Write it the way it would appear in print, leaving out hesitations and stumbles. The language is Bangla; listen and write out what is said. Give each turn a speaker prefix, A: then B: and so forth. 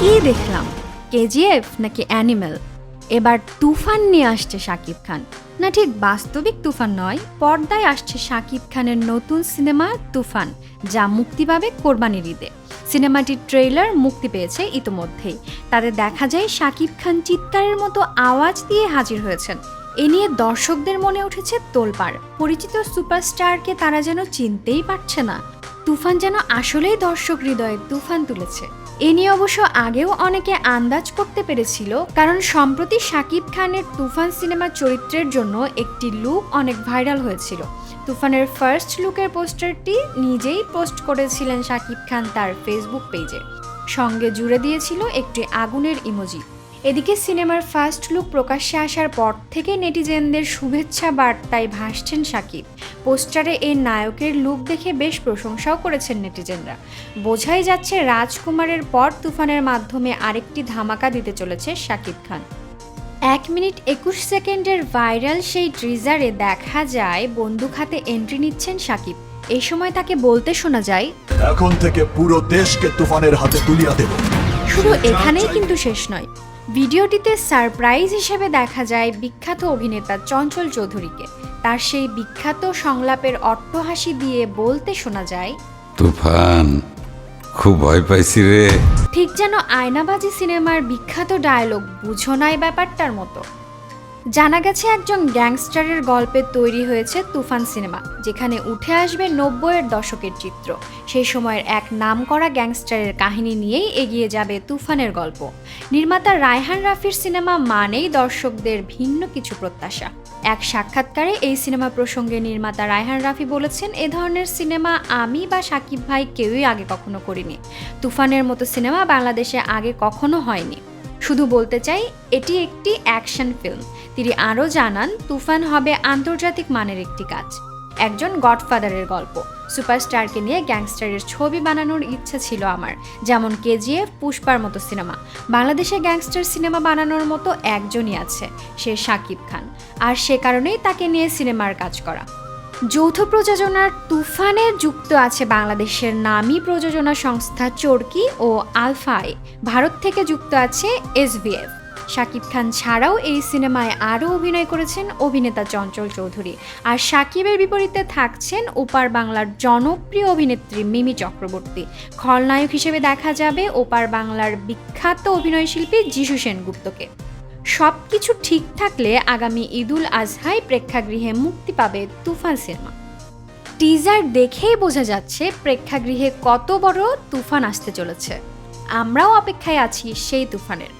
A: কি দেখলাম, কেজিএফ নাকি অ্যানিমেল? এবার তুফান নিয়ে আসছে শাকিব খান। না, ঠিক বাস্তবিক তুফান নয়, পর্দায় আসছে শাকিব খানের নতুন সিনেমা তুফান, যা মুক্তি পাবে কোরবানির ঈদে। সিনেমাটির ট্রেইলার মুক্তি পেয়েছে ইতোমধ্যেই। তাতে দেখা যায় শাকিব খান চিৎকারের মতো আওয়াজ দিয়ে হাজির হয়েছেন। এ নিয়ে দর্শকদের মনে উঠেছে তোলপাড়। পরিচিত সুপারস্টারকে তারা যেন চিনতেই পারছে না। তুফান যেন আসলেই দর্শক হৃদয়ে তুফান তুলেছে। এ নিয়ে অবশ্য আগেও অনেকে আন্দাজ করতে পেরেছিল, কারণ সম্প্রতি শাকিব খানের তুফান সিনেমার চরিত্রের জন্য একটি লুক অনেক ভাইরাল হয়েছিল। তুফানের ফার্স্ট লুকের পোস্টারটি নিজেই পোস্ট করেছিলেন শাকিব খান তার ফেসবুক পেজে। সঙ্গে জুড়ে দিয়েছিল একটি আগুনের ইমোজি। এদিকে সিনেমার ফার্স্ট লুক প্রকাশ্যে আসার পর থেকে নেটিজেনদের শুভেচ্ছা বার্তায় ভাসছেন শাকিব। পোস্টারে এই নায়কের লুক দেখে বেশ প্রশংসাও করেছেন নেটিজেনরা। বোঝাই যাচ্ছে রাজকুমারের পর তুফানের মাধ্যমে আরেকটি ধামাকা দিতে চলেছে শাকিব খান। 1 মিনিট 21 সেকেন্ডের ভাইরাল সেই ট্রিজারে দেখা যায় বন্দুক হাতে এন্ট্রি নিচ্ছেন শাকিব। এই সময় তাকে বলতে শোনা যায়,
B: এখন থেকে পুরো দেশকে তুফানের হাতে তুলিয়া দেব।
A: শুধু এখানেই কিন্তু শেষ নয়, ভিডিওটিতে সারপ্রাইজ হিসেবে দেখা যায় বিখ্যাত অভিনেতা চঞ্চল চৌধুরীকে। তার সেই বিখ্যাত সংলাপের অট্টহাসি দিয়ে বলতে শোনা যায়,
C: তুফান, খুব ভয় পাইছি রে।
A: ঠিক যেন আয়নাবাজি সিনেমার বিখ্যাত ডায়লগ বুঝো নাই ব্যাপারটার মতো। জানা গেছে একজন গ্যাংস্টারের গল্পে তৈরি হয়েছে তুফান সিনেমা, যেখানে উঠে আসবে 90-এর দশকের চিত্র। সেই সময়ের এক নামকরা গ্যাংস্টারের কাহিনী নিয়েই এগিয়ে যাবে তুফানের গল্প। নির্মাতা রায়হান রাফির সিনেমা মানেই দর্শকদের ভিন্ন কিছু প্রত্যাশা। এক সাক্ষাৎকারে এই সিনেমা প্রসঙ্গে নির্মাতা রায়হান রাফি বলেছেন, এ ধরনের সিনেমা আমি বা শাকিব ভাই কেউই আগে কখনো করিনি। তুফানের মতো সিনেমা বাংলাদেশে আগে কখনো হয়নি। শুধু বলতে চাই, এটি একটি অ্যাকশন ফিল্ম। তিনি আরও জানান, তুফান হবে আন্তর্জাতিক মানের একটি কাজ। একজন গডফাদারের গল্প। সুপারস্টারকে নিয়ে গ্যাংস্টারের ছবি বানানোর ইচ্ছা ছিল আমার, যেমন কেজিএফ, পুষ্পার মতো সিনেমা। বাংলাদেশে গ্যাংস্টার সিনেমা বানানোর মতো একজনই আছে, সে শাকিব খান। আর সে কারণেই তাকে নিয়ে সিনেমার কাজ করা। যৌথ প্রযোজনার তুফানে যুক্ত আছে বাংলাদেশের নামী প্রযোজনা সংস্থা চরকি ও আলফাই। ভারত থেকে যুক্ত আছে এসভিএফ। শাকিব খান ছাড়াও এই সিনেমায় আরও অভিনয় করেছেন অভিনেতা চঞ্চল চৌধুরী। আর শাকিবের বিপরীতে থাকছেন ওপার বাংলার জনপ্রিয় অভিনেত্রী মিমি চক্রবর্তী। খলনায়ক হিসেবে দেখা যাবে ওপার বাংলার বিখ্যাত অভিনয়শিল্পী যিশু সেনগুপ্তকে। সবকিছু ঠিক থাকলে আগামী ঈদুল আজহায় প্রেক্ষাগৃহে মুক্তি পাবে তুফান সিনেমা। টিজার দেখেই বোঝা যাচ্ছে প্রেক্ষাগৃহে কত বড় তুফান আসতে চলেছে। আমরাও অপেক্ষায় আছি সেই তুফানের।